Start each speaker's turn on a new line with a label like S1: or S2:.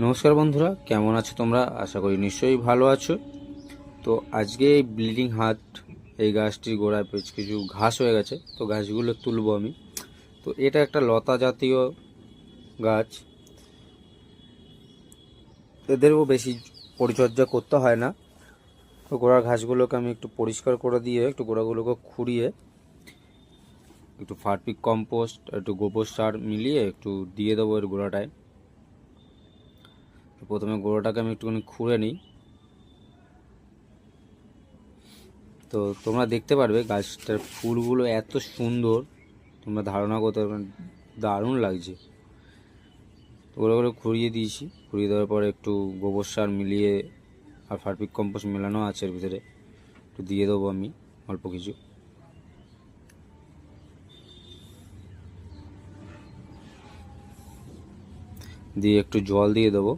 S1: নমস্কার বন্ধুরা, কেমন আছো তোমরা? আশা করি নিশ্চয়ই ভালো আছো। তো আজকে এই ব্লিডিং হার্ট এই গাছটির গোড়ায় বেশ কিছু ঘাস হয়ে গেছে, তো ঘাসগুলো তুলবো আমি। তো এটা একটা লতা জাতীয় গাছ, এদেরও বেশি পরিচর্যা করতে হয় না। তো গোড়ার ঘাসগুলোকে আমি একটু পরিষ্কার করে দিয়ে একটু গোড়াগুলোকে খুঁড়িয়ে একটু ফার্মিক কম্পোস্ট একটু গোবর সার মিলিয়ে একটু দিয়ে দেবো এর গোড়াটায়। তো প্রথমে গোড়াটাকে আমি একটুখানি খুঁড়ে নিই। তো তোমরা দেখতে পারবে গাছটার ফুলগুলো এত সুন্দর, তোমরা ধারণা করতে পারবে না, দারুণ লাগছে। ওগুলো করে খুঁড়িয়ে দিয়েছি, খুঁড়িয়ে দেওয়ার পরে একটু গোবর সার মিলিয়ে আর ফার্মিক কম্পোস্ট মেলানো আছে এর ভিতরে, একটু দিয়ে দেবো আমি অল্প কিছু। দিয়ে একটু জল দিয়ে দেবো।